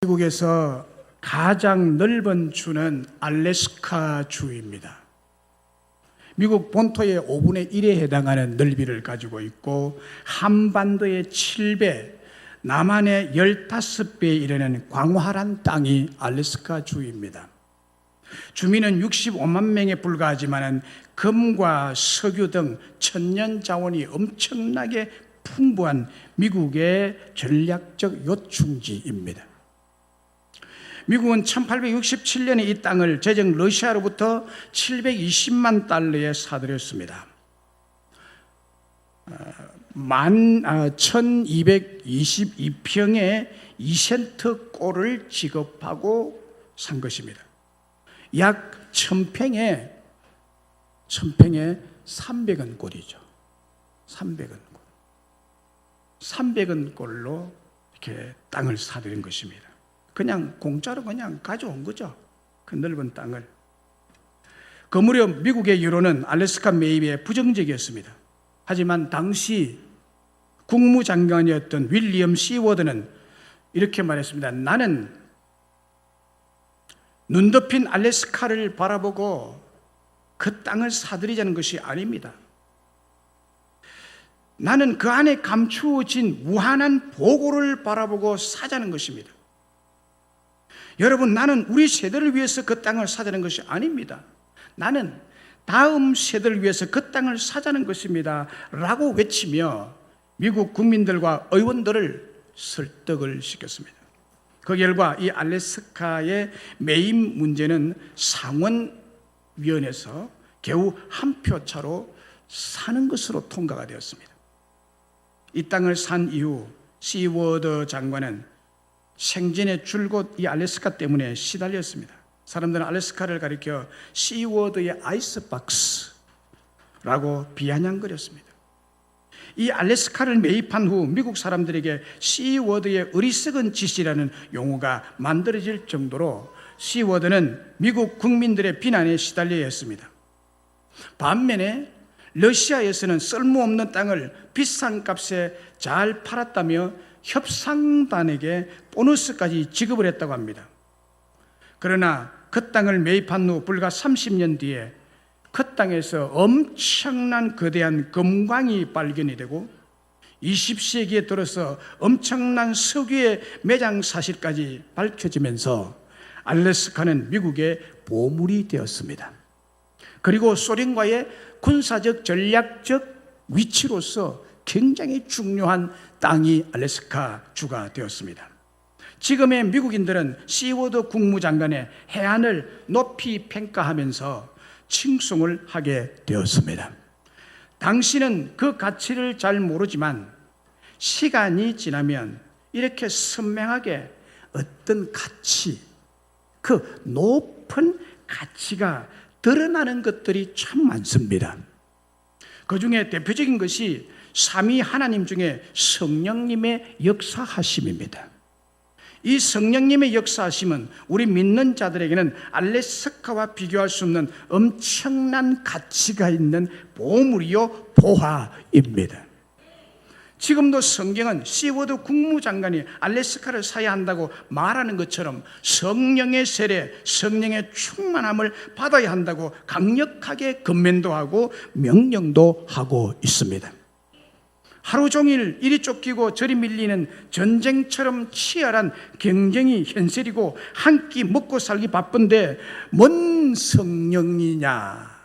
미국에서 가장 넓은 주는 알래스카 주입니다. 미국 본토의 5분의 1에 해당하는 넓이를 가지고 있고 한반도의 7배, 남한의 15배에 이르는 광활한 땅이 알래스카 주입니다. 주민은 65만 명에 불과하지만 금과 석유 등 천년 자원이 엄청나게 풍부한 미국의 전략적 요충지입니다. 미국은 1867년에 이 땅을 제정 러시아로부터 720만 달러에 사들였습니다. 1222평의 2센트 꼴을 지급하고 산 것입니다. 약 1000평에 300원 꼴이죠. 300원 꼴. 300원 꼴로 이렇게 땅을 사들인 것입니다. 그냥 공짜로 그냥 가져온 거죠. 그 넓은 땅을. 그 무렵 미국의 여론은 알래스카 매입에 부정적이었습니다. 하지만 당시 국무장관이었던 윌리엄 시워드는 이렇게 말했습니다. 나는 눈 덮인 알래스카를 바라보고 그 땅을 사들이자는 것이 아닙니다. 나는 그 안에 감추어진 무한한 보고를 바라보고 사자는 것입니다. 여러분, 나는 우리 세대를 위해서 그 땅을 사자는 것이 아닙니다. 나는 다음 세대를 위해서 그 땅을 사자는 것입니다 라고 외치며 미국 국민들과 의원들을 설득을 시켰습니다. 그 결과 이 알래스카의 매입 문제는 상원위원회에서 겨우 한 표 차로 사는 것으로 통과가 되었습니다. 이 땅을 산 이후 시워드 장관은 생전에 줄곧 이 알래스카 때문에 시달렸습니다. 사람들은 알래스카를 가리켜 시워드의 아이스박스라고 비아냥거렸습니다. 이 알래스카를 매입한 후 미국 사람들에게 시워드의 어리석은 짓이라는 용어가 만들어질 정도로 시워드는 미국 국민들의 비난에 시달려야 했습니다. 반면에 러시아에서는 쓸모없는 땅을 비싼 값에 잘 팔았다며 협상단에게 보너스까지 지급을 했다고 합니다. 그러나 그 땅을 매입한 후 불과 30년 뒤에 그 땅에서 엄청난 거대한 금광이 발견이 되고 20세기에 들어서 엄청난 석유의 매장 사실까지 밝혀지면서 알래스카는 미국의 보물이 되었습니다. 그리고 소련과의 군사적 전략적 위치로서 굉장히 중요한 땅이 알래스카 주가 되었습니다. 지금의 미국인들은 시워드 국무장관의 해안을 높이 평가하면서 칭송을 하게 되었습니다. 당신은 그 가치를 잘 모르지만 시간이 지나면 이렇게 선명하게 어떤 가치, 그 높은 가치가 드러나는 것들이 참 많습니다. 그 중에 대표적인 것이 삼위 하나님 중에 성령님의 역사하심입니다. 이 성령님의 역사하심은 우리 믿는 자들에게는 알래스카와 비교할 수 없는 엄청난 가치가 있는 보물이요 보화입니다. 지금도 성경은 시워드 국무장관이 알래스카를 사야 한다고 말하는 것처럼 성령의 세례, 성령의 충만함을 받아야 한다고 강력하게 권면도 하고 명령도 하고 있습니다. 하루 종일 이리 쫓기고 저리 밀리는 전쟁처럼 치열한 경쟁이 현실이고 한 끼 먹고 살기 바쁜데 뭔 성령이냐?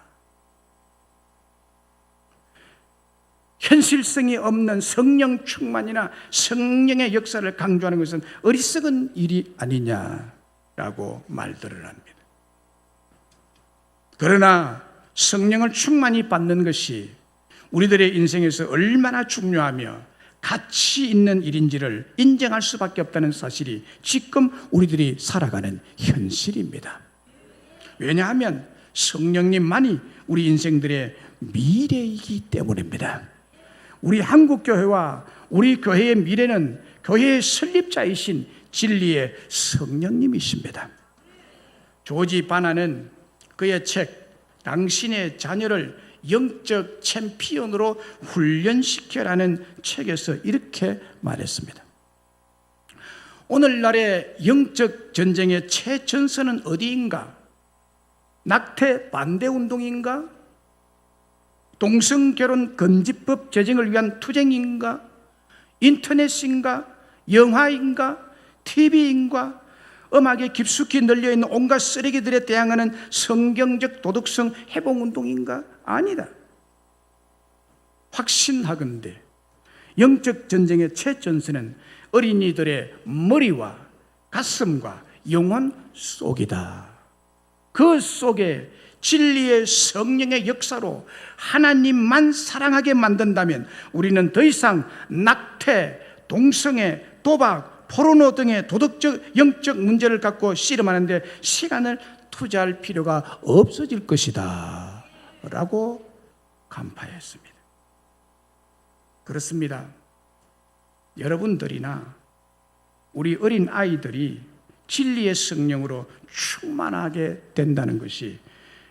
현실성이 없는 성령 충만이나 성령의 역사를 강조하는 것은 어리석은 일이 아니냐라고 말들을 합니다. 그러나 성령을 충만히 받는 것이 우리들의 인생에서 얼마나 중요하며 가치 있는 일인지를 인정할 수밖에 없다는 사실이 지금 우리들이 살아가는 현실입니다. 왜냐하면 성령님만이 우리 인생들의 미래이기 때문입니다. 우리 한국교회와 우리 교회의 미래는 교회의 설립자이신 진리의 성령님이십니다. 조지 바나는 그의 책 당신의 자녀를 영적 챔피언으로 훈련시켜라는 책에서 이렇게 말했습니다. 오늘날의 영적 전쟁의 최전선은 어디인가? 낙태 반대 운동인가? 동성결혼 금지법 제정을 위한 투쟁인가? 인터넷인가? 영화인가? TV인가? 음악에 깊숙이 널려있는 온갖 쓰레기들에 대항하는 성경적 도덕성 해봉운동인가? 아니다. 확신하건대 영적 전쟁의 최전선은 어린이들의 머리와 가슴과 영혼 속이다. 그 속에 진리의 성령의 역사로 하나님만 사랑하게 만든다면 우리는 더 이상 낙태, 동성애, 도박, 포르노 등의 도덕적, 영적 문제를 갖고 씨름하는데 시간을 투자할 필요가 없어질 것이다 라고 간파했습니다. 그렇습니다. 여러분들이나 우리 어린 아이들이 진리의 성령으로 충만하게 된다는 것이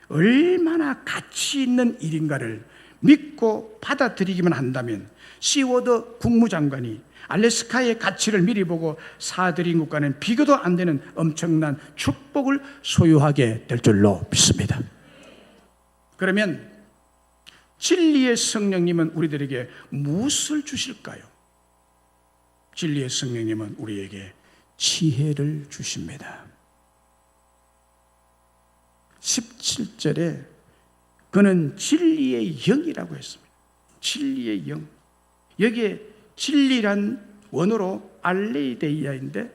얼마나 가치 있는 일인가를 믿고 받아들이기만 한다면 시워드 국무장관이 알래스카의 가치를 미리 보고 사드린 국가는 비교도 안 되는 엄청난 축복을 소유하게 될 줄로 믿습니다. 그러면 진리의 성령님은 우리들에게 무엇을 주실까요? 진리의 성령님은 우리에게 지혜를 주십니다. 17절에 그는 진리의 영이라고 했습니다. 진리의 영. 여기에 진리란 원어로 알레이데이아인데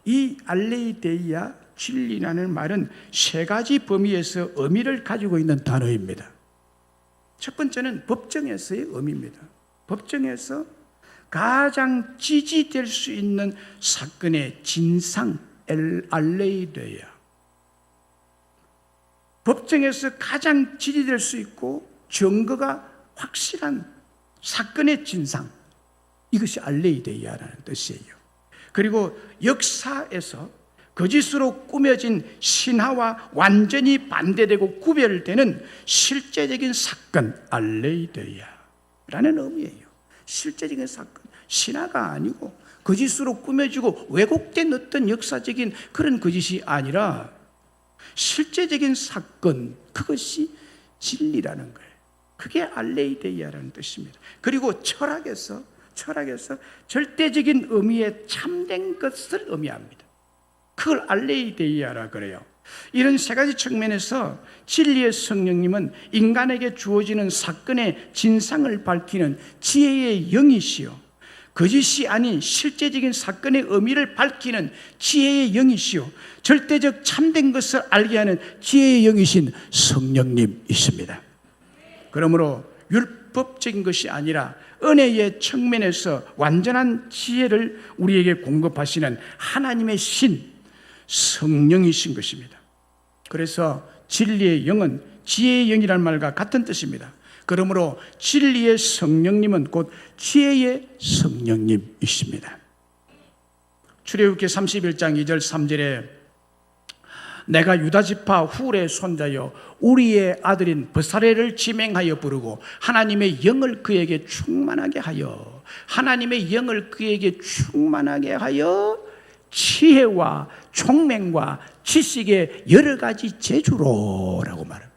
이 알레이데이아 진리라는 말은 세 가지 범위에서 의미를 가지고 있는 단어입니다. 첫 번째는 법정에서의 의미입니다. 법정에서 가장 지지될 수 있는 사건의 진상 알레이데이아. 법정에서 가장 지지될 수 있고 증거가 확실한 사건의 진상, 이것이 알레이데이아라는 뜻이에요. 그리고 역사에서 거짓으로 꾸며진 신화와 완전히 반대되고 구별되는 실제적인 사건, 알레이데이아라는 의미예요. 실제적인 사건, 신화가 아니고 거짓으로 꾸며지고 왜곡된 어떤 역사적인 그런 거짓이 아니라 실제적인 사건, 그것이 진리라는 거예요. 그게 알레이데이아라는 뜻입니다. 그리고 철학에서 절대적인 의미의 참된 것을 의미합니다. 그걸 알레이데이아라 그래요. 이런 세 가지 측면에서 진리의 성령님은 인간에게 주어지는 사건의 진상을 밝히는 지혜의 영이시요, 거짓이 아닌 실제적인 사건의 의미를 밝히는 지혜의 영이시요, 절대적 참된 것을 알게 하는 지혜의 영이신 성령님이십니다. 그러므로 율법적인 것이 아니라 은혜의 측면에서 완전한 지혜를 우리에게 공급하시는 하나님의 신, 성령이신 것입니다. 그래서 진리의 영은 지혜의 영이라는 말과 같은 뜻입니다. 그러므로 진리의 성령님은 곧 지혜의 성령님이십니다. 출애굽기 31장 2절 3절에 내가 유다지파 훌의 손자여 우리의 아들인 브사레를 지명하여 부르고 하나님의 영을 그에게 충만하게 하여, 하나님의 영을 그에게 충만하게 하여 지혜와 총명과 지식의 여러 가지 재주로라고 말합니다.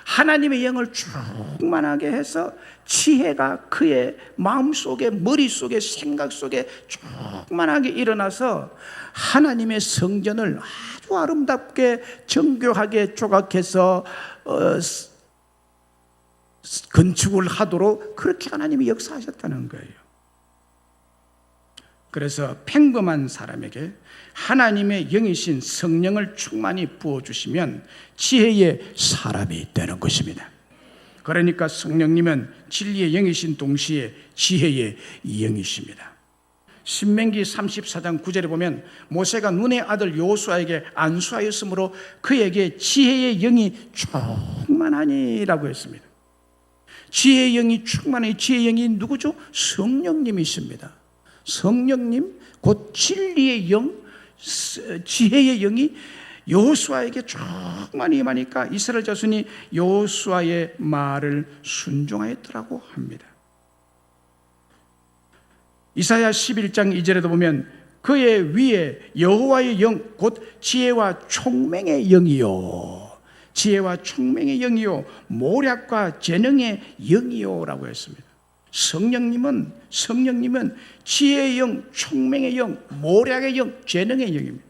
하나님의 영을 충만하게 해서 지혜가 그의 마음속에, 머릿속에, 생각 속에 충만하게 일어나서 하나님의 성전을 아주 아름답게 정교하게 조각해서 건축을 하도록 그렇게 하나님이 역사하셨다는 거예요. 그래서 평범한 사람에게 하나님의 영이신 성령을 충만히 부어주시면 지혜의 사람이 되는 것입니다. 그러니까 성령님은 진리의 영이신 동시에 지혜의 영이십니다. 신명기 34장 9절에 보면 모세가 눈의 아들 여호수아에게 안수하였으므로 그에게 지혜의 영이 충만하니라고 했습니다. 지혜의 영이 충만하니, 지혜의 영이 누구죠? 성령님이십니다. 성령님, 곧 진리의 영, 지혜의 영이 여호수아에게 충만히 임하니까 이스라엘 자손이 여호수아의 말을 순종하였더라고 합니다. 이사야 11장 2절에도 보면 그의 위에 여호와의 영 곧 지혜와 총명의 영이요, 지혜와 총명의 영이요, 모략과 재능의 영이요라고 했습니다. 성령님은 지혜의 영, 총명의 영, 모략의 영, 재능의 영입니다.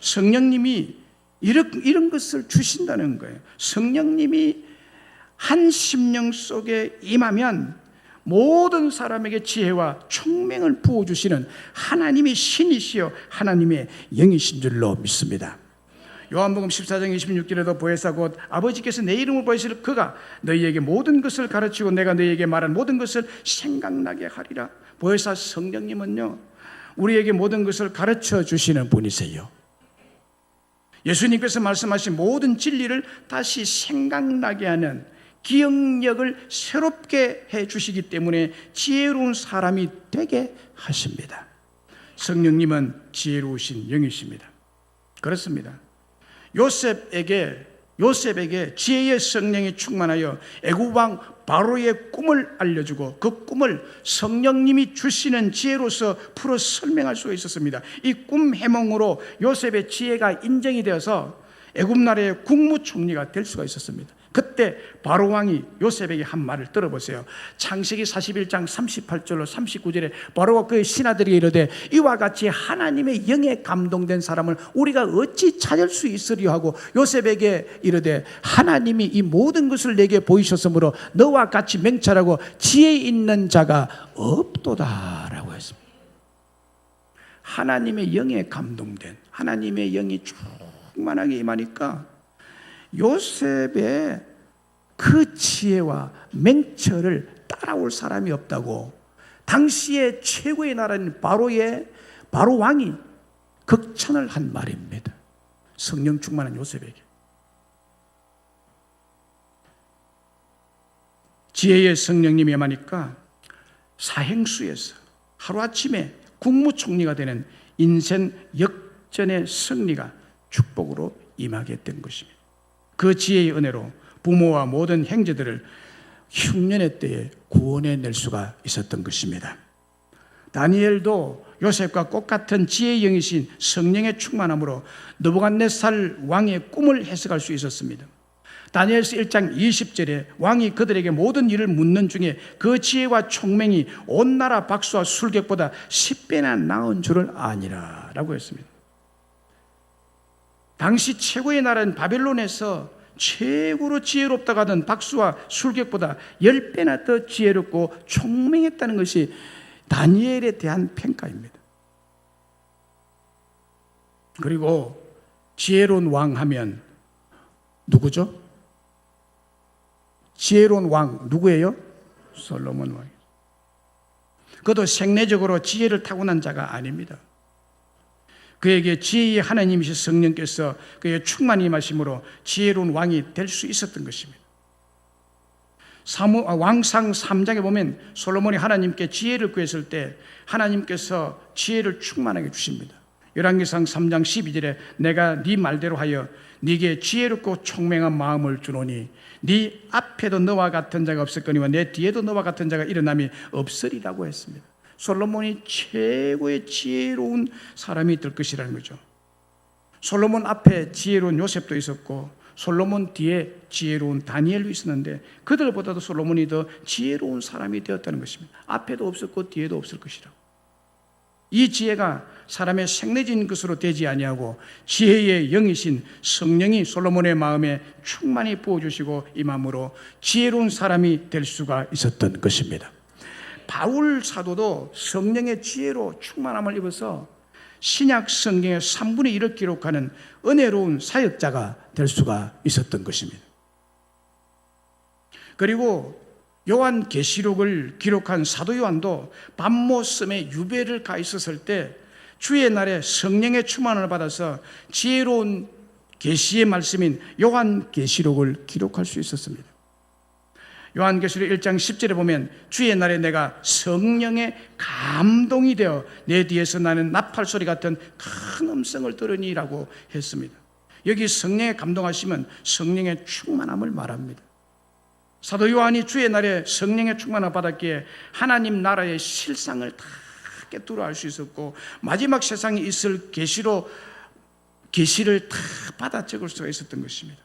성령님이 이런 것을 주신다는 거예요. 성령님이 한 심령 속에 임하면 모든 사람에게 지혜와 총명을 부어주시는 하나님이 신이시여 하나님의 영이신 줄로 믿습니다. 요한복음 14장 26절에도 보혜사 곧 아버지께서 내 이름을 보이실 그가 너희에게 모든 것을 가르치고 내가 너희에게 말한 모든 것을 생각나게 하리라. 보혜사 성령님은요, 우리에게 모든 것을 가르쳐 주시는 분이세요. 예수님께서 말씀하신 모든 진리를 다시 생각나게 하는 기억력을 새롭게 해 주시기 때문에 지혜로운 사람이 되게 하십니다. 성령님은 지혜로우신 영이십니다. 그렇습니다. 요셉에게 지혜의 성령이 충만하여 애굽 왕 바로의 꿈을 알려주고 그 꿈을 성령님이 주시는 지혜로서 풀어 설명할 수가 있었습니다. 이 꿈 해몽으로 요셉의 지혜가 인정이 되어서 애굽 나라의 국무총리가 될 수가 있었습니다. 그때 바로 왕이 요셉에게 한 말을 들어보세요. 창세기 41장 38절로 39절에 바로가 그의 신하들에게 이르되 이와 같이 하나님의 영에 감동된 사람을 우리가 어찌 찾을 수 있으리요 하고 요셉에게 이르되 하나님이 이 모든 것을 내게 보이셨으므로 너와 같이 맹찰하고 지혜 있는 자가 없도다 라고 했습니다. 하나님의 영에 감동된, 하나님의 영이 충만하게 임하니까 요셉의 그 지혜와 맹철을 따라올 사람이 없다고 당시의 최고의 나라인 바로 왕이 극찬을 한 말입니다. 성령 충만한 요셉에게. 지혜의 성령님이 임하니까 사행수에서 하루아침에 국무총리가 되는 인생 역전의 승리가 축복으로 임하게 된 것입니다. 그 지혜의 은혜로 부모와 모든 형제들을 흉년의 때에 구원해낼 수가 있었던 것입니다. 다니엘도 요셉과 똑같은 지혜의 영이신 성령의 충만함으로 느부갓네살 왕의 꿈을 해석할 수 있었습니다. 다니엘서 1장 20절에 왕이 그들에게 모든 일을 묻는 중에 그 지혜와 총명이 온 나라 박수와 술객보다 10배나 나은 줄을 아니라 라고 했습니다. 당시 최고의 나라인 바벨론에서 최고로 지혜롭다고 하던 박수와 술객보다 10배나 더 지혜롭고 총명했다는 것이 다니엘에 대한 평가입니다. 그리고 지혜로운 왕 하면 누구죠? 지혜로운 왕 누구예요? 솔로몬 왕. 그도 생내적으로 지혜를 타고난 자가 아닙니다. 그에게 지혜의 하나님이신 성령께서 그에게 충만히 임하심으로 지혜로운 왕이 될 수 있었던 것입니다. 왕상 3장에 보면 솔로몬이 하나님께 지혜를 구했을 때 하나님께서 지혜를 충만하게 주십니다. 열왕기상 3장 12절에 내가 네 말대로 하여 네게 지혜롭고 총명한 마음을 주노니 네 앞에도 너와 같은 자가 없을거니와 내 뒤에도 너와 같은 자가 일어남이 없으리라고 했습니다. 솔로몬이 최고의 지혜로운 사람이 될 것이라는 거죠. 솔로몬 앞에 지혜로운 요셉도 있었고 솔로몬 뒤에 지혜로운 다니엘도 있었는데 그들보다도 솔로몬이 더 지혜로운 사람이 되었다는 것입니다. 앞에도 없었고 뒤에도 없을 것이라고. 이 지혜가 사람의 생내진 것으로 되지 아니하고 지혜의 영이신 성령이 솔로몬의 마음에 충만히 부어주시고 임함으로 지혜로운 사람이 될 수가 있었던 것입니다. 바울 사도도 성령의 지혜로 충만함을 입어서 신약 성경의 3분의 1을 기록하는 은혜로운 사역자가 될 수가 있었던 것입니다. 그리고 요한계시록을 기록한 사도 요한도 밤모섬에 유배를 가 있었을 때 주의 날에 성령의 충만을 받아서 지혜로운 계시의 말씀인 요한계시록을 기록할 수 있었습니다. 요한계시록 1장 10절에 보면 주의 날에 내가 성령의 감동이 되어 내 뒤에서 나는 나팔소리 같은 큰 음성을 들으니라고 했습니다. 여기 성령의 감동하시면 성령의 충만함을 말합니다. 사도 요한이 주의 날에 성령의 충만함을 받았기에 하나님 나라의 실상을 다 꿰뚫어 알 수 있었고, 마지막 세상에 있을 계시를 다 받아 적을 수가 있었던 것입니다.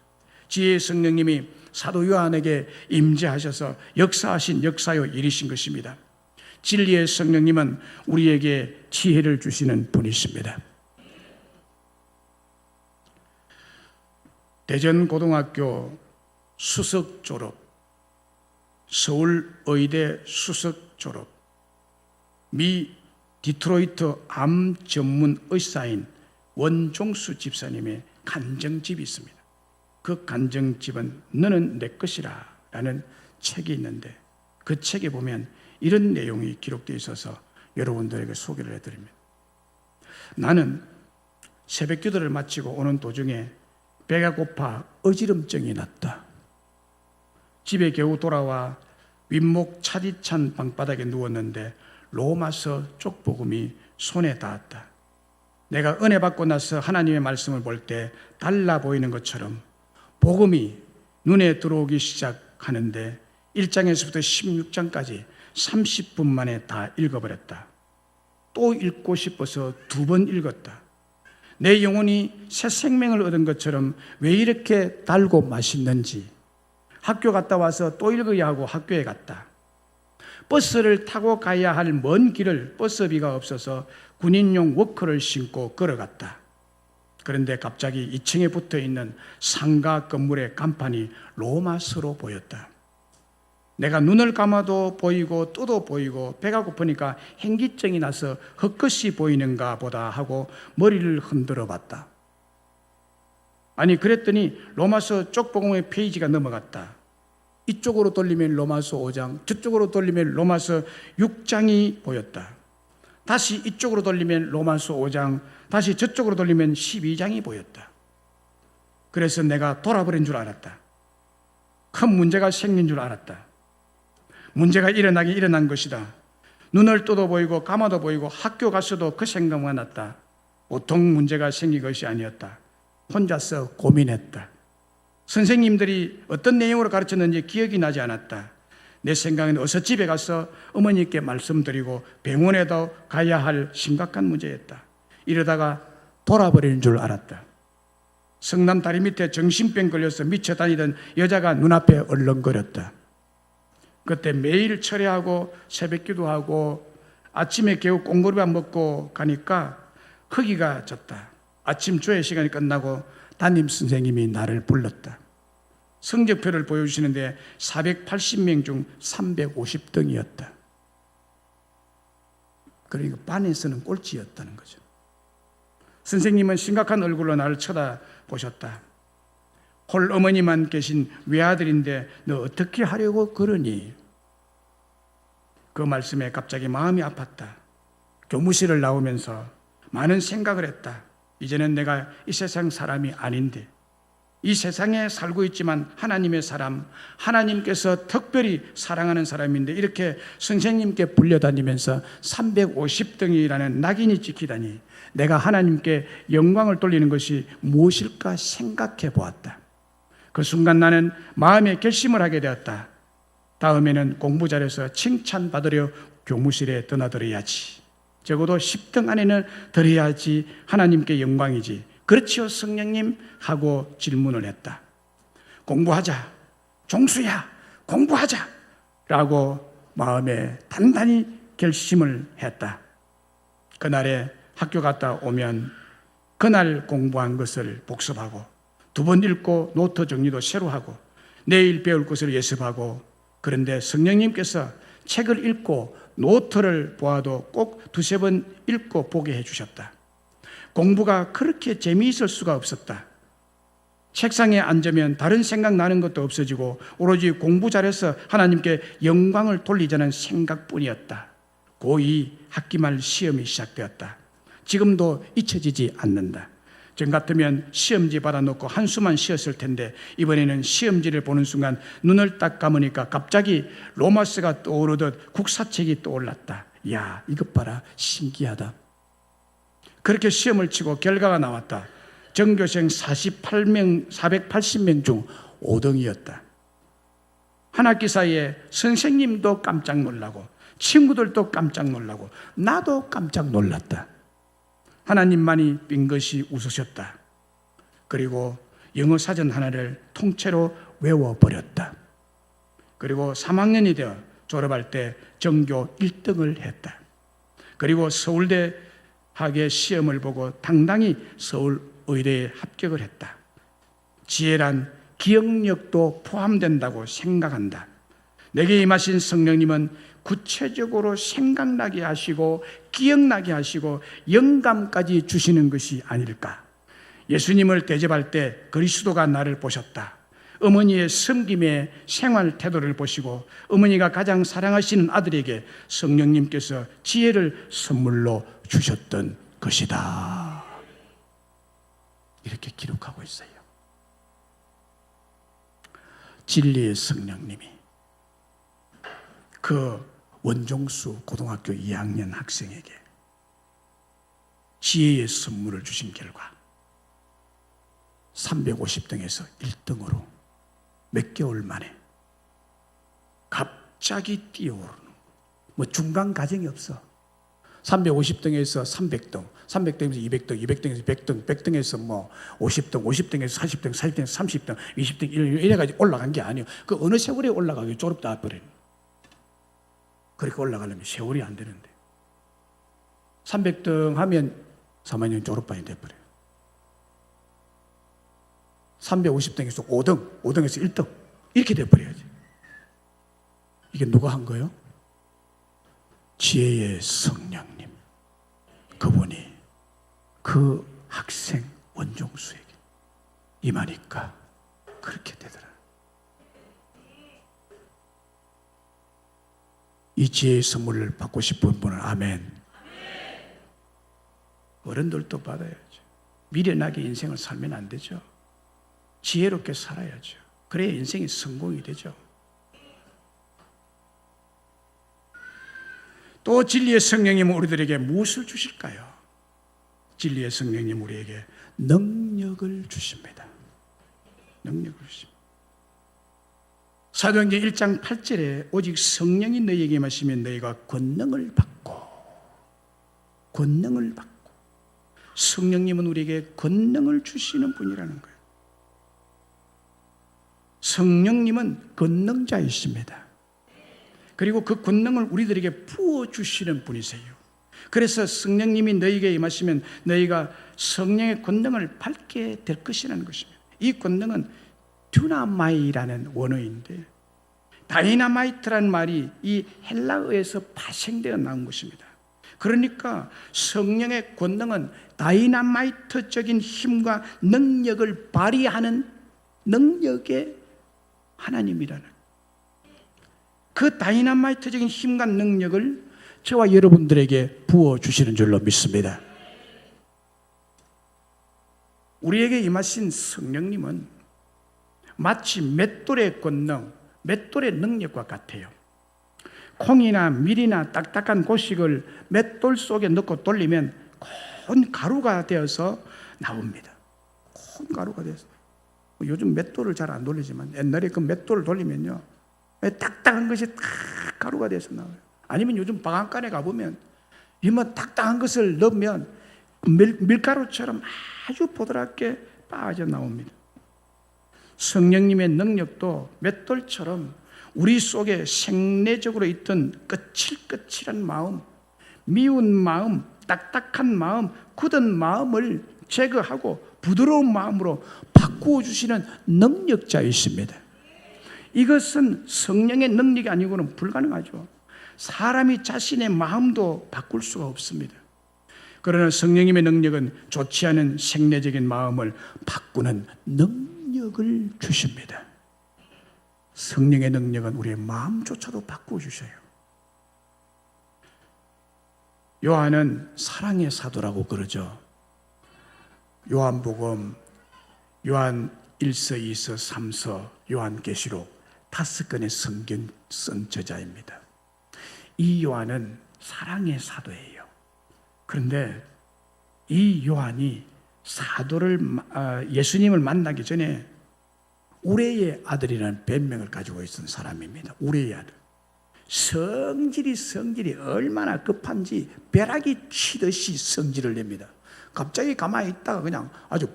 지혜의 성령님이 사도 요한에게 임재하셔서 역사하신 역사요 일이신 것입니다. 진리의 성령님은 우리에게 지혜를 주시는 분이십니다. 대전고등학교 수석 졸업, 서울의대 수석 졸업, 미 디트로이트 암 전문 의사인 원종수 집사님의 간증집이 있습니다. 그 간증집은 너는 내 것이라 라는 책이 있는데, 그 책에 보면 이런 내용이 기록되어 있어서 여러분들에게 소개를 해드립니다. 나는 새벽 기도를 마치고 오는 도중에 배가 고파 어지럼증이 났다. 집에 겨우 돌아와 윗목 차디찬 방바닥에 누웠는데 로마서 쪽복음이 손에 닿았다. 내가 은혜 받고 나서 하나님의 말씀을 볼 때 달라 보이는 것처럼 복음이 눈에 들어오기 시작하는데 1장에서부터 16장까지 30분 만에 다 읽어버렸다. 또 읽고 싶어서 2번 읽었다. 내 영혼이 새 생명을 얻은 것처럼 왜 이렇게 달고 맛있는지. 학교 갔다 와서 또 읽어야 하고 학교에 갔다. 버스를 타고 가야 할 먼 길을 버스비가 없어서 군인용 워커를 신고 걸어갔다. 그런데 갑자기 2층에 붙어있는 상가 건물의 간판이 로마서로 보였다. 내가 눈을 감아도 보이고 뜨도 보이고 배가 고프니까 현기증이 나서 헛것이 보이는가 보다 하고 머리를 흔들어 봤다. 아니 그랬더니 로마서 쪽복음의 페이지가 넘어갔다. 이쪽으로 돌리면 로마서 5장, 저쪽으로 돌리면 로마서 6장이 보였다. 다시 이쪽으로 돌리면 로마서 5장, 다시 저쪽으로 돌리면 12장이 보였다. 그래서 내가 돌아버린 줄 알았다. 큰 문제가 생긴 줄 알았다. 문제가 일어난 것이다. 눈을 떠도 보이고 감아도 보이고 학교 가서도 그 생각만 났다. 보통 문제가 생긴 것이 아니었다. 혼자서 고민했다. 선생님들이 어떤 내용으로 가르쳤는지 기억이 나지 않았다. 내 생각에는 어서 집에 가서 어머니께 말씀드리고 병원에도 가야 할 심각한 문제였다. 이러다가 돌아버리는 줄 알았다. 성남 다리 밑에 정신병 걸려서 미쳐 다니던 여자가 눈앞에 얼렁거렸다. 그때 매일 철회하고 새벽 기도하고 아침에 겨우 꽁고리밥 먹고 가니까 허기가 졌다. 아침 조회 시간이 끝나고 담임 선생님이 나를 불렀다. 성적표를 보여주시는데 480명 중 350등이었다. 그러니까 반에서는 꼴찌였다는 거죠. 선생님은 심각한 얼굴로 나를 쳐다보셨다. 홀 어머니만 계신 외아들인데 너 어떻게 하려고 그러니? 그 말씀에 갑자기 마음이 아팠다. 교무실을 나오면서 많은 생각을 했다. 이제는 내가 이 세상 사람이 아닌데, 이 세상에 살고 있지만 하나님의 사람, 하나님께서 특별히 사랑하는 사람인데 이렇게 선생님께 불려다니면서 350등이라는 낙인이 찍히다니 내가 하나님께 영광을 돌리는 것이 무엇일까 생각해 보았다. 그 순간 나는 마음의 결심을 하게 되었다. 다음에는 공부 잘해서 칭찬받으려 교무실에 떠나들어야지. 적어도 10등 안에는 들어야지 하나님께 영광이지. 그렇지요 성령님? 하고 질문을 했다. 공부하자. 종수야 공부하자. 라고 마음에 단단히 결심을 했다. 그날에 학교 갔다 오면 그날 공부한 것을 복습하고 2번 읽고 노트 정리도 새로 하고 내일 배울 것을 예습하고, 그런데 성령님께서 책을 읽고 노트를 보아도 꼭 2-3번 읽고 보게 해주셨다. 공부가 그렇게 재미있을 수가 없었다. 책상에 앉으면 다른 생각 나는 것도 없어지고 오로지 공부 잘해서 하나님께 영광을 돌리자는 생각뿐이었다. 고2 학기말 시험이 시작되었다. 지금도 잊혀지지 않는다. 전 같으면 시험지 받아놓고 한수만 쉬었을 텐데 이번에는 시험지를 보는 순간 눈을 딱 감으니까 갑자기 로마서가 떠오르듯 국사책이 떠올랐다. 야, 이것 봐라, 신기하다. 그렇게 시험을 치고 결과가 나왔다. 전교생 480명 중 5등이었다. 한 학기 사이에 선생님도 깜짝 놀라고 친구들도 깜짝 놀라고 나도 깜짝 놀랐다. 하나님만이 빙긋이 웃으셨다. 그리고 영어 사전 하나를 통째로 외워버렸다. 그리고 3학년이 되어 졸업할 때 전교 1등을 했다. 그리고 서울대 학의 시험을 보고 당당히 서울의대에 합격을 했다. 지혜란 기억력도 포함된다고 생각한다. 내게 임하신 성령님은 구체적으로 생각나게 하시고 기억나게 하시고 영감까지 주시는 것이 아닐까. 예수님을 대접할 때 그리스도가 나를 보셨다. 어머니의 섬김의 생활 태도를 보시고 어머니가 가장 사랑하시는 아들에게 성령님께서 지혜를 선물로 주셨던 것이다. 이렇게 기록하고 있어요. 진리의 성령님이 그 원종수 고등학교 2학년 학생에게 지혜의 선물을 주신 결과 350등에서 1등으로 몇 개월 만에 갑자기 뛰어오르는, 뭐 중간 과정이 없어. 350등에서 300등, 300등에서 200등, 200등에서 100등, 100등에서 뭐 50등, 50등에서 40등, 40등에서 30등, 20등 이래가지고 올라간 게 아니에요. 그 어느 세월에 올라가기 졸업도 안 버리는. 그렇게 올라가려면 세월이 안 되는데 300등 하면 3학년 졸업반이 돼버려요. 350등에서 5등, 5등에서 1등 이렇게 돼버려야지. 이게 누가 한 거예요? 지혜의 성령님. 그분이 그 학생 원종수에게 임하니까 그렇게 되더라. 이 지혜의 선물을 받고 싶은 분은 아멘. 어른들도 받아야죠. 미련하게 인생을 살면 안 되죠. 지혜롭게 살아야죠. 그래야 인생이 성공이 되죠. 또 진리의 성령님은 우리들에게 무엇을 주실까요? 진리의 성령님 우리에게 능력을 주십니다. 능력을 주십니다. 사도행전 1장 8절에 오직 성령이 너희에게 임하시면 너희가 권능을 받고 성령님은 우리에게 권능을 주시는 분이라는 거예요. 성령님은 권능자이십니다. 그리고 그 권능을 우리들에게 부어주시는 분이세요. 그래서 성령님이 너희에게 임하시면 너희가 성령의 권능을 받게 될 것이라는 것입니다. 이 권능은 듀나마이라는 원어인데 다이나마이트라는 말이 이 헬라어에서 파생되어 나온 것입니다. 그러니까 성령의 권능은 다이나마이트적인 힘과 능력을 발휘하는 능력의 하나님이라는 그 다이나마이트적인 힘과 능력을 저와 여러분들에게 부어주시는 줄로 믿습니다. 우리에게 임하신 성령님은 마치 맷돌의 권능, 맷돌의 능력과 같아요. 콩이나 밀이나 딱딱한 고식을 맷돌 속에 넣고 돌리면 콘 가루가 되어서 나옵니다. 콘 가루가 되어서. 요즘 맷돌을 잘 안 돌리지만 옛날에 그 맷돌을 돌리면요, 딱딱한 것이 딱 가루가 돼서 나와요. 아니면 요즘 방앗간에 가보면 이만 딱딱한 것을 넣으면 밀가루처럼 아주 보드랍게 빠져나옵니다. 성령님의 능력도 맷돌처럼 우리 속에 생내적으로 있던 거칠거칠한 마음, 미운 마음, 딱딱한 마음, 굳은 마음을 제거하고 부드러운 마음으로 바꾸어 주시는 능력자이십니다. 이것은 성령의 능력이 아니고는 불가능하죠. 사람이 자신의 마음도 바꿀 수가 없습니다. 그러나 성령님의 능력은 좋지 않은 생내적인 마음을 바꾸는 능력을 주십니다. 성령의 능력은 우리의 마음조차도 바꾸어 주셔요. 요한은 사랑의 사도라고 그러죠. 요한복음, 요한 1서, 2서, 3서, 요한계시록 5권의 성경 쓴 저자입니다. 이 요한은 사랑의 사도예요. 그런데 이 요한이 예수님을 만나기 전에 우레의 아들이라는 별명을 가지고 있던 사람입니다. 우레의 아들. 성질이 얼마나 급한지 벼락이 치듯이 성질을 냅니다. 갑자기 가만히 있다가 그냥 아주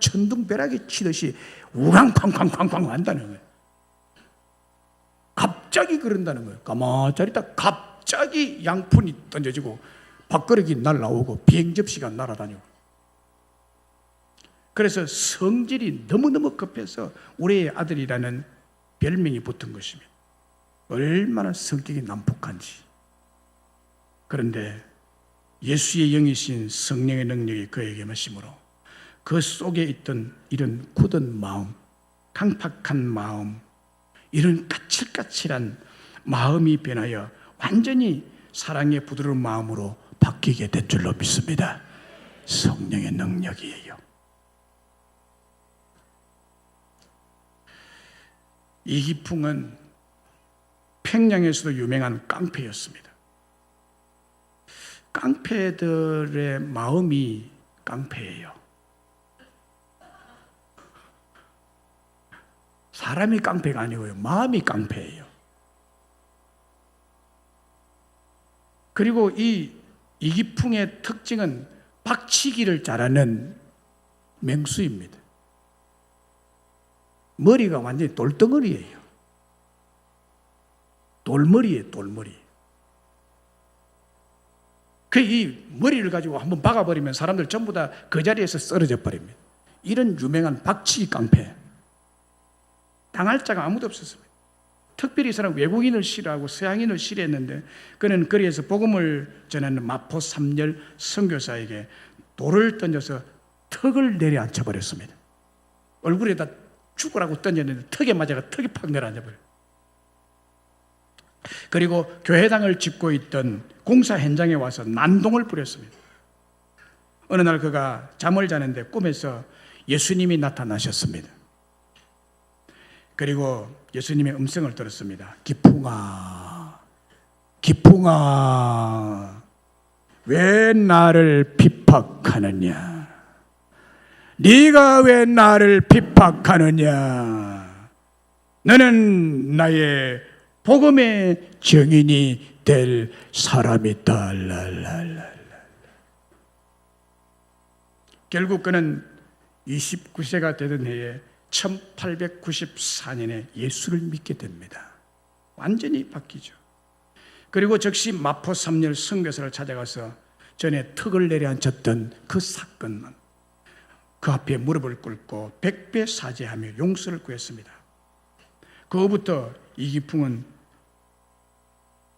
천둥 벼락이 치듯이 우랑쾅쾅쾅쾅 한다는 거예요. 갑자기 그런다는 거예요. 가만히 있다가 갑자기 양푼이 던져지고 밥그릇이 날라오고 비행 접시가 날아다니고. 그래서 성질이 너무너무 급해서 우리의 아들이라는 별명이 붙은 것입니다. 얼마나 성격이 난폭한지. 그런데 예수의 영이신 성령의 능력이 그에게 마심으로 그 속에 있던 이런 굳은 마음, 강팍한 마음, 이런 까칠까칠한 마음이 변하여 완전히 사랑의 부드러운 마음으로 바뀌게 된 줄로 믿습니다. 성령의 능력이에요. 이기풍은 평양에서도 유명한 깡패였습니다. 깡패들의 마음이 깡패예요. 사람이 깡패가 아니고요, 마음이 깡패예요. 그리고 이 이기풍의 특징은 박치기를 잘하는 맹수입니다. 머리가 완전히 돌덩어리예요. 돌머리예요, 돌머리. 그 이 머리를 가지고 한번 박아버리면 사람들 전부 다 그 자리에서 쓰러져 버립니다. 이런 유명한 박치기 깡패. 당할 자가 아무도 없었습니다. 특별히 이 사람 외국인을 싫어하고 서양인을 싫어했는데 그는 거리에서 복음을 전하는 마포 3열 선교사에게 돌을 던져서 턱을 내려앉혀 버렸습니다. 얼굴에다 죽으라고 던졌는데 턱에 맞아가 턱이 팍 내려앉아버려요. 그리고 교회당을 짓고 있던 공사 현장에 와서 난동을 부렸습니다. 어느 날 그가 잠을 자는데 꿈에서 예수님이 나타나셨습니다. 그리고 예수님의 음성을 들었습니다. 기풍아, 기풍아, 왜 나를 핍박하느냐? 네가 왜 나를 핍박하느냐? 너는 나의 복음의 증인이 될 사람이다. 결국 그는 29세가 되던 해에 1894년에 예수를 믿게 됩니다. 완전히 바뀌죠. 그리고 즉시 마포 3열 선교사를 찾아가서 전에 턱을 내려앉혔던 그 사건은 그 앞에 무릎을 꿇고 백배 사죄하며 용서를 구했습니다. 그후부터 이기풍은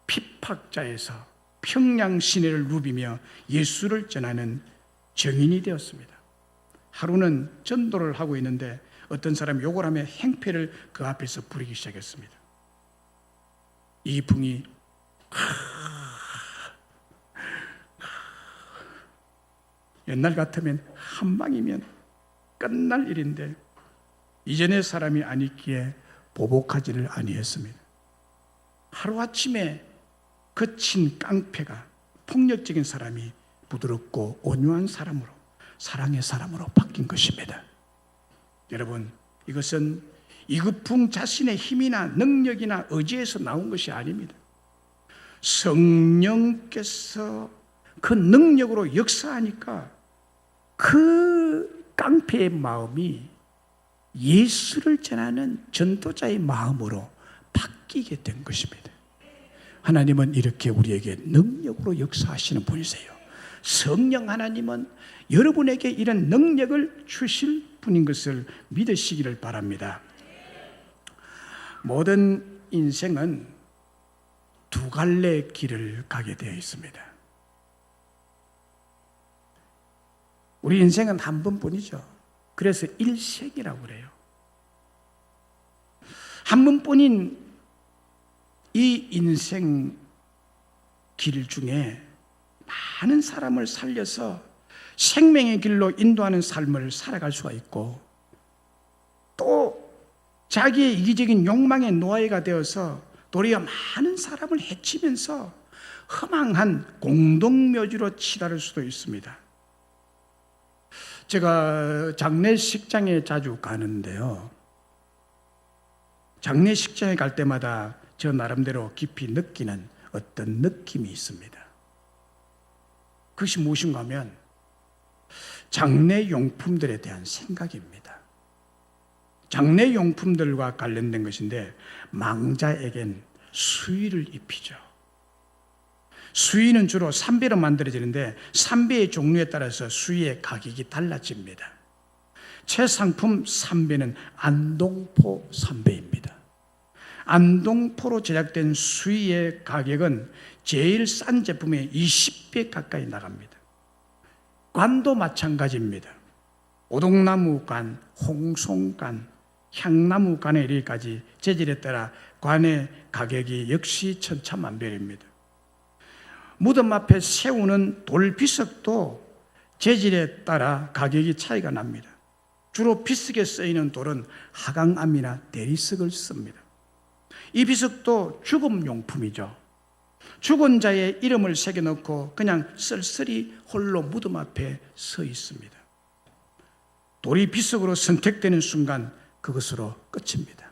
핍박자에서 평양 시내를 누비며 예수를 전하는 증인이 되었습니다. 하루는 전도를 하고 있는데 어떤 사람이 욕을 하며 행패를 그 앞에서 부리기 시작했습니다. 이기풍이 옛날 같으면 한 방이면 끝날 일인데 이전의 사람이 아니기에 보복하지를 아니했습니다. 하루아침에 거친 깡패가 폭력적인 사람이 부드럽고 온유한 사람으로, 사랑의 사람으로 바뀐 것입니다. 여러분, 이것은 이기풍 자신의 힘이나 능력이나 의지에서 나온 것이 아닙니다. 성령께서 그 능력으로 역사하니까 그 깡패의 마음이 예수를 전하는 전도자의 마음으로 바뀌게 된 것입니다. 하나님은 이렇게 우리에게 능력으로 역사하시는 분이세요. 성령 하나님은 여러분에게 이런 능력을 주실 분인 것을 믿으시기를 바랍니다. 모든 인생은 두 갈래 길을 가게 되어 있습니다. 우리 인생은 한 번뿐이죠. 그래서 일생이라고 그래요. 한 번뿐인 이 인생 길 중에 많은 사람을 살려서 생명의 길로 인도하는 삶을 살아갈 수가 있고, 또 자기의 이기적인 욕망의 노예가 되어서 도리어 많은 사람을 해치면서 허망한 공동묘지로 치달을 수도 있습니다. 제가 장례식장에 자주 가는데요, 장례식장에 갈 때마다 저 나름대로 깊이 느끼는 어떤 느낌이 있습니다. 그것이 무엇인가 하면 장례용품들에 대한 생각입니다. 장례용품들과 관련된 것인데 망자에겐 수의를 입히죠. 수의는 주로 삼배로 만들어지는데 삼배의 종류에 따라서 수의의 가격이 달라집니다. 최상품 삼배는 안동포 삼배입니다. 안동포로 제작된 수의의 가격은 제일 싼 제품의 20배 가까이 나갑니다. 관도 마찬가지입니다. 오동나무 관, 홍송관, 향나무 관에 이르기까지 재질에 따라 관의 가격이 역시 천차만별입니다. 무덤 앞에 세우는 돌비석도 재질에 따라 가격이 차이가 납니다. 주로 비석에 쓰이는 돌은 하강암이나 대리석을 씁니다. 이 비석도 죽음용품이죠. 죽은 자의 이름을 새겨놓고 그냥 쓸쓸히 홀로 무덤 앞에 서 있습니다. 돌이 비석으로 선택되는 순간 그것으로 끝입니다.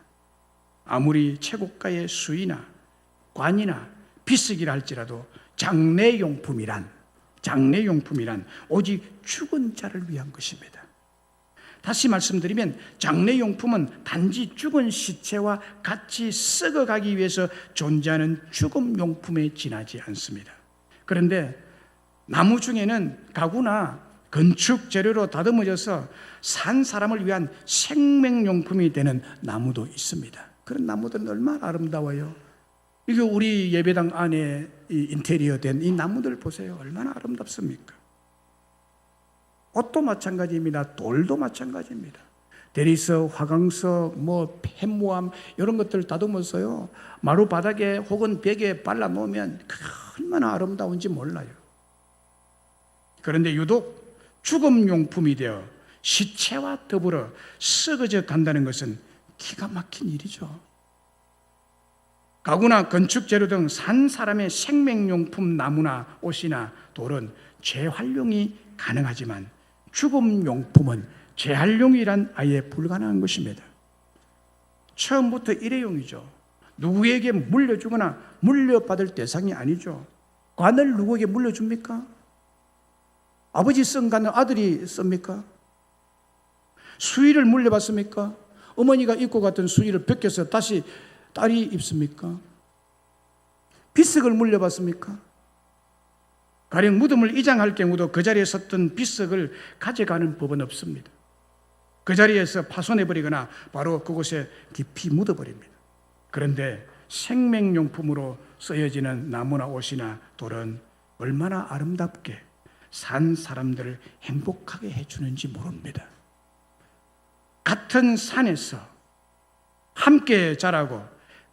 아무리 최고가의 수의나 관이나 비석이라 할지라도 장례용품이란 오직 죽은 자를 위한 것입니다. 다시 말씀드리면 장례용품은 단지 죽은 시체와 같이 썩어가기 위해서 존재하는 죽음용품에 지나지 않습니다. 그런데 나무 중에는 가구나 건축 재료로 다듬어져서 산 사람을 위한 생명용품이 되는 나무도 있습니다. 그런 나무들은 얼마나 아름다워요. 이게 우리 예배당 안에 이 인테리어 된 이 나무들 보세요. 얼마나 아름답습니까? 옷도 마찬가지입니다. 돌도 마찬가지입니다. 대리석, 화강석, 펜모함 이런 것들 다듬어서요 마루 바닥에 혹은 벽에 발라 놓으면 얼마나 아름다운지 몰라요. 그런데 유독 죽음용품이 되어 시체와 더불어 썩어져 간다는 것은 기가 막힌 일이죠. 가구나 건축 재료 등 산 사람의 생명용품 나무나 옷이나 돌은 재활용이 가능하지만 죽음용품은 재활용이란 아예 불가능한 것입니다. 처음부터 일회용이죠. 누구에게 물려주거나 물려받을 대상이 아니죠. 관을 누구에게 물려줍니까? 아버지 쓴 관을 아들이 씁니까? 수의를 물려받습니까? 어머니가 입고 갔던 수의를 벗겨서 다시 딸이 입습니까? 비석을 물려받습니까? 가령 무덤을 이장할 경우도 그 자리에 섰던 비석을 가져가는 법은 없습니다. 그 자리에서 파손해버리거나 바로 그곳에 깊이 묻어버립니다. 그런데 생명용품으로 쓰여지는 나무나 옷이나 돌은 얼마나 아름답게 산 사람들을 행복하게 해주는지 모릅니다. 같은 산에서 함께 자라고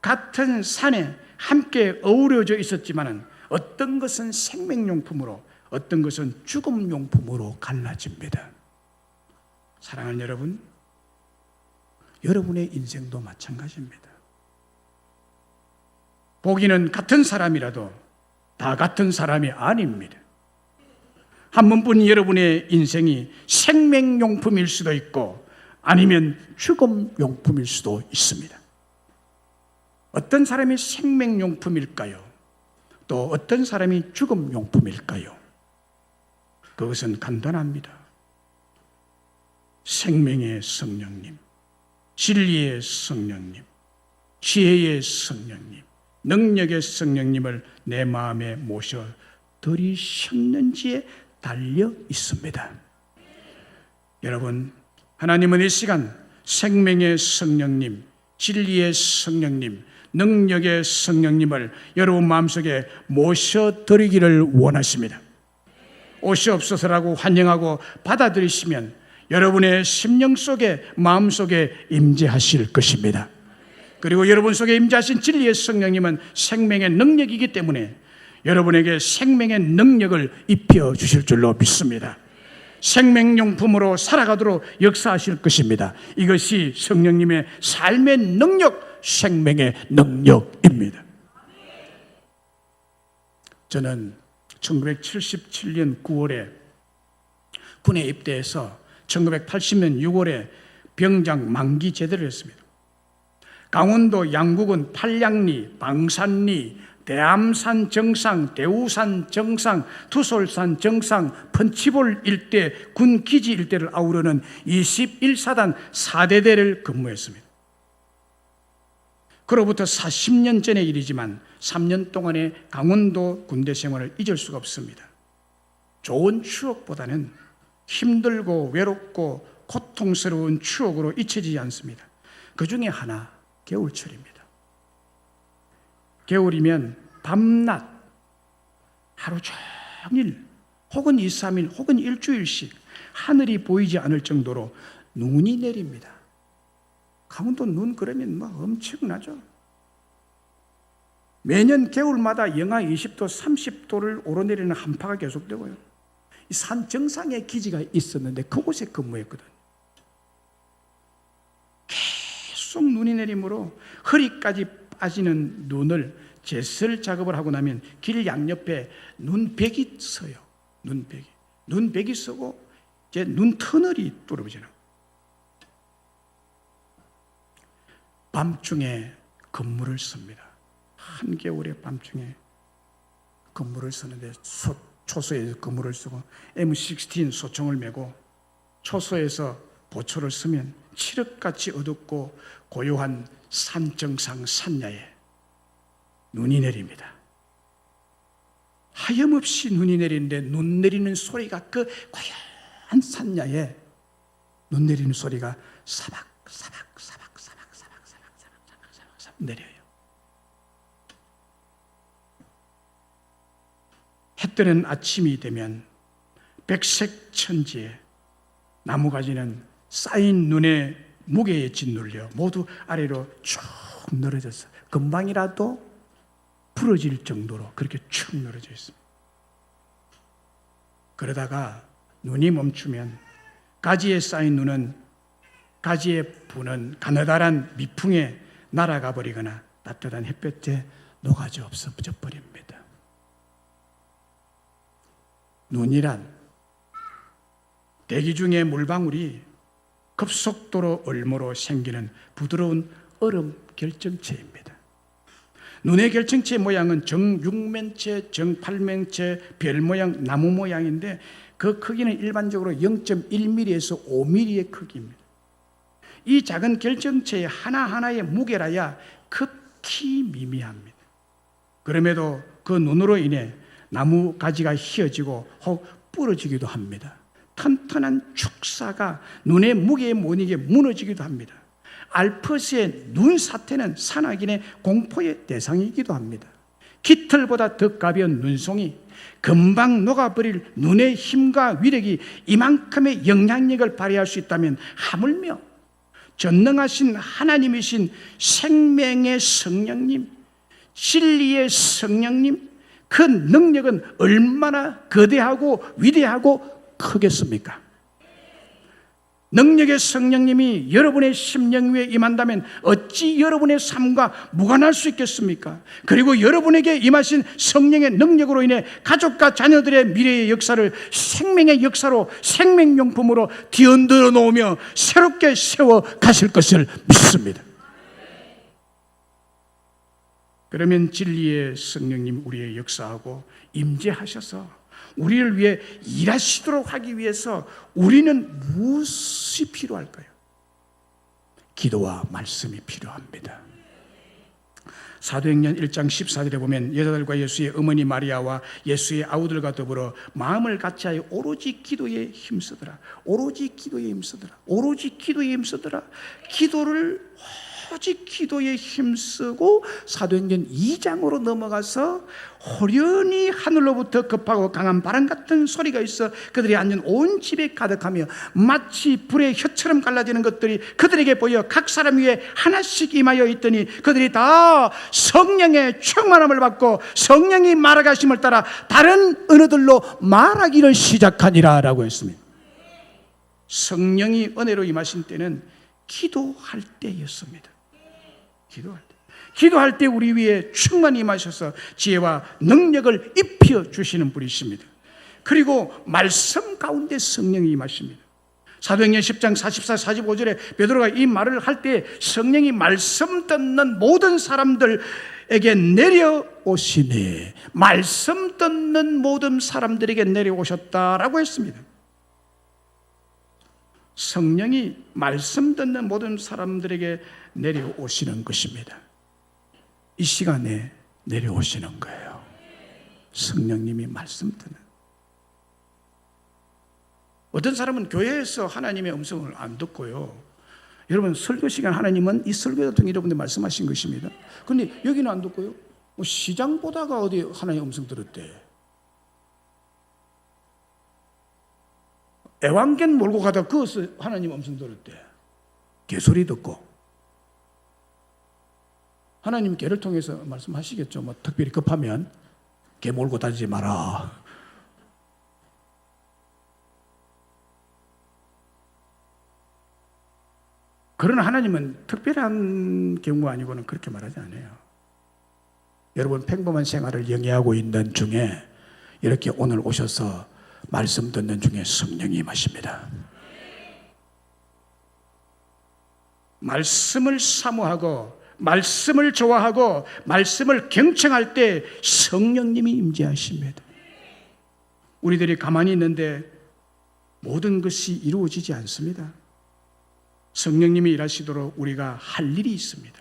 같은 산에 함께 어우러져 있었지만은 어떤 것은 생명용품으로 어떤 것은 죽음용품으로 갈라집니다. 사랑하는 여러분, 여러분의 인생도 마찬가지입니다. 보기는 같은 사람이라도 다 같은 사람이 아닙니다. 한 번뿐인 여러분의 인생이 생명용품일 수도 있고 아니면 죽음용품일 수도 있습니다. 어떤 사람이 생명용품일까요? 또 어떤 사람이 죽음용품일까요? 그것은 간단합니다. 생명의 성령님, 진리의 성령님, 지혜의 성령님, 능력의 성령님을 내 마음에 모셔 들이셨는지에 달려 있습니다. 여러분, 하나님은 이 시간 생명의 성령님, 진리의 성령님, 능력의 성령님을 여러분 마음속에 모셔드리기를 원하십니다. 오시옵소서라고 환영하고 받아들이시면 여러분의 심령 속에 마음 속에 임재하실 것입니다. 그리고 여러분 속에 임재하신 진리의 성령님은 생명의 능력이기 때문에 여러분에게 생명의 능력을 입혀 주실 줄로 믿습니다. 생명용품으로 살아가도록 역사하실 것입니다. 이것이 성령님의 삶의 능력, 생명의 능력입니다. 저는 1977년 9월에 군에 입대해서 1980년 6월에 병장 만기 제대를 했습니다. 강원도 양구군 팔량리, 방산리, 대암산 정상, 대우산 정상, 투솔산 정상, 펀치볼 일대, 군기지 일대를 아우르는 21사단 4대대를 근무했습니다. 그로부터 40년 전의 일이지만 3년 동안의 강원도 군대 생활을 잊을 수가 없습니다. 좋은 추억보다는 힘들고 외롭고 고통스러운 추억으로 잊혀지지 않습니다. 그 중에 하나, 겨울철입니다. 겨울이면 밤낮 하루 종일 혹은 2, 3일 혹은 일주일씩 하늘이 보이지 않을 정도로 눈이 내립니다. 강원도 눈 그러면 막 엄청나죠. 매년 겨울마다 영하 20도, 30도를 오르내리는 한파가 계속되고요. 이 산 정상에 기지가 있었는데 그곳에 근무했거든요. 계속 눈이 내리므로 허리까지 빠지는 눈을 제설 작업을 하고 나면 길 양옆에 눈백이 서요. 눈백이 서고 이제 눈 터널이 뚫어지는. 밤중에 근무를 씁니다. 한겨울의 밤중에 근무를 쓰는데 초소에서 근무를 쓰고 M16 소총을 메고 초소에서 보초를 쓰면 칠흑같이 어둡고 고요한 산정상 산야에 눈이 내립니다. 하염없이 눈이 내리는데 눈 내리는 소리가 그 고요한 산야에 눈 내리는 소리가 사박 내려요. 해 뜨는 아침이 되면 백색 천지에 나무가지는 쌓인 눈의 무게에 짓눌려 모두 아래로 쭉 늘어져서 금방이라도 부러질 정도로 그렇게 쭉 늘어져 있습니다. 그러다가 눈이 멈추면 가지에 쌓인 눈은 가지에 부는 가느다란 미풍에 날아가 버리거나 따뜻한 햇볕에 녹아져 없어져 버립니다. 눈이란 대기 중에 물방울이 급속도로 얼므로 생기는 부드러운 얼음 결정체입니다. 눈의 결정체 모양은 정육면체, 정팔면체, 별 모양, 나무 모양인데 그 크기는 일반적으로 0.1mm에서 5mm의 크기입니다. 이 작은 결정체의 하나하나의 무게라야 극히 미미합니다. 그럼에도 그 눈으로 인해 나무 가지가 휘어지고 혹 부러지기도 합니다. 튼튼한 축사가 눈의 무게에 못 이겨 무너지기도 합니다. 알프스의 눈 사태는 산악인의 공포의 대상이기도 합니다. 깃털보다 더 가벼운 눈송이, 금방 녹아버릴 눈의 힘과 위력이 이만큼의 영향력을 발휘할 수 있다면 하물며 전능하신 하나님이신 생명의 성령님, 진리의 성령님, 그 능력은 얼마나 거대하고 위대하고 크겠습니까? 능력의 성령님이 여러분의 심령 위에 임한다면 어찌 여러분의 삶과 무관할 수 있겠습니까? 그리고 여러분에게 임하신 성령의 능력으로 인해 가족과 자녀들의 미래의 역사를 생명의 역사로 생명용품으로 뒤흔들어 놓으며 새롭게 세워 가실 것을 믿습니다. 그러면 진리의 성령님 우리의 역사하고 임재하셔서 우리를 위해 일하시도록 하기 위해서 우리는 무엇이 필요할까요? 기도와 말씀이 필요합니다. 사도행전 1장 14절에 보면 여자들과 예수의 어머니 마리아와 예수의 아우들과 더불어 마음을 같이하여 오로지 기도에 힘쓰더라. 오로지 기도에 힘쓰더라. 오로지 기도에 힘쓰더라. 기도를 오직 기도에 힘쓰고 사도행전 2장으로 넘어가서 호련히 하늘로부터 급하고 강한 바람 같은 소리가 있어 그들이 앉은 온 집에 가득하며 마치 불의 혀처럼 갈라지는 것들이 그들에게 보여 각 사람 위에 하나씩 임하여 있더니 그들이 다 성령의 충만함을 받고 성령이 말하가심을 따라 다른 언어들로 말하기를 시작하니라 라고 했습니다. 성령이 은혜로 임하신 때는 기도할 때였습니다. 기도할 때 우리 위에 충만히 임하셔서 지혜와 능력을 입혀 주시는 분이십니다. 그리고 말씀 가운데 성령이 임하십니다. 사도행전 10장 44, 45절에 베드로가 이 말을 할 때 성령이 말씀 듣는 모든 사람들에게 내려오시니, 말씀 듣는 모든 사람들에게 내려오셨다라고 했습니다. 성령이 말씀 듣는 모든 사람들에게 내려오시는 것입니다. 이 시간에 내려오시는 거예요. 성령님이 말씀 듣는. 어떤 사람은 교회에서 하나님의 음성을 안 듣고요, 여러분 설교 시간 하나님은 이 설교를 통해 여러분들 말씀하신 것입니다. 그런데 여기는 안 듣고요, 뭐 시장 보다가 어디 하나님의 음성 들었대, 애완견 몰고 가다 그것을 하나님 음성 들었대, 개소리 듣고. 하나님 개를 통해서 말씀하시겠죠. 뭐 특별히 급하면 개 몰고 다니지 마라. 그러나 하나님은 특별한 경우 아니고는 그렇게 말하지 않아요. 여러분 평범한 생활을 영위하고 있는 중에 이렇게 오늘 오셔서 말씀 듣는 중에 성령이 임하십니다. 말씀을 사모하고 말씀을 좋아하고 말씀을 경청할 때 성령님이 임재하십니다. 우리들이 가만히 있는데 모든 것이 이루어지지 않습니다. 성령님이 일하시도록 우리가 할 일이 있습니다.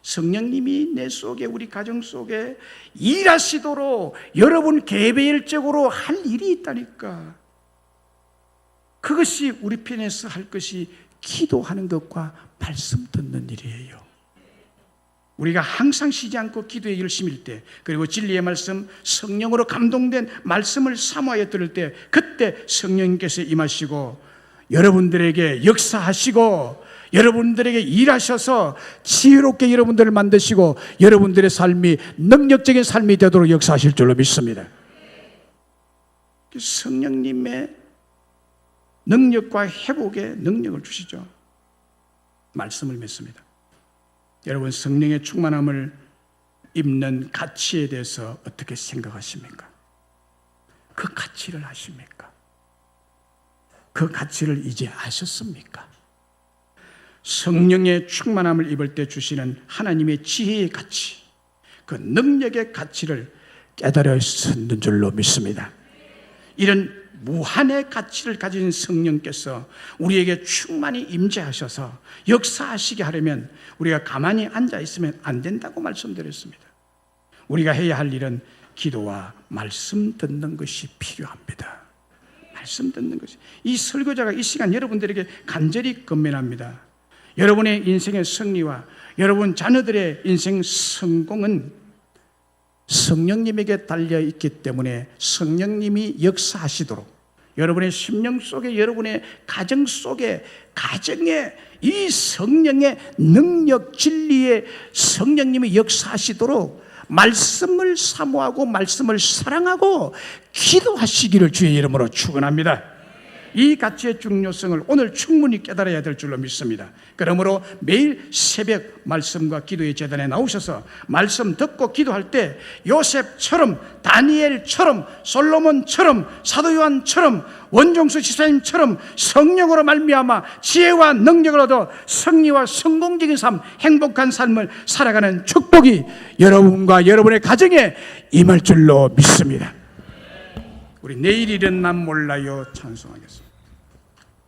성령님이 내 속에, 우리 가정 속에 일하시도록 여러분 개별적으로 할 일이 있다니까. 그것이 우리 편에서 할 것이 기도하는 것과 말씀 듣는 일이에요. 우리가 항상 쉬지 않고 기도에 열심일 때, 그리고 진리의 말씀, 성령으로 감동된 말씀을 사모하여 들을 때, 그때 성령님께서 임하시고 여러분들에게 역사하시고 여러분들에게 일하셔서 지혜롭게 여러분들을 만드시고 여러분들의 삶이 능력적인 삶이 되도록 역사하실 줄로 믿습니다. 성령님의 능력과 회복의 능력을 주시죠. 말씀을 맺습니다. 여러분 성령의 충만함을 입는 가치에 대해서 어떻게 생각하십니까? 그 가치를 아십니까? 그 가치를 이제 아셨습니까? 성령의 충만함을 입을 때 주시는 하나님의 지혜의 가치, 그 능력의 가치를 깨달으셨는 줄로 믿습니다. 이런 무한의 가치를 가진 성령께서 우리에게 충만히 임재하셔서 역사하시게 하려면 우리가 가만히 앉아 있으면 안 된다고 말씀드렸습니다. 우리가 해야 할 일은 기도와 말씀 듣는 것이 필요합니다. 말씀 듣는 것이. 이 설교자가 이 시간 여러분들에게 간절히 권면합니다. 여러분의 인생의 승리와 여러분 자녀들의 인생 성공은 성령님에게 달려있기 때문에 성령님이 역사하시도록 여러분의 심령 속에, 여러분의 가정 속에, 가정에 이 성령의 능력, 진리의 성령님이 역사하시도록 말씀을 사모하고 말씀을 사랑하고 기도하시기를 주의 이름으로 축원합니다. 이 가치의 중요성을 오늘 충분히 깨달아야 될 줄로 믿습니다. 그러므로 매일 새벽 말씀과 기도의 제단에 나오셔서 말씀 듣고 기도할 때 요셉처럼, 다니엘처럼, 솔로몬처럼, 사도 요한처럼, 원종수 지사님처럼 성령으로 말미암아 지혜와 능력을 얻어 승리와 성공적인 삶, 행복한 삶을 살아가는 축복이 여러분과 여러분의 가정에 임할 줄로 믿습니다. 우리 내일 일은 난 몰라요 찬송하겠습니다.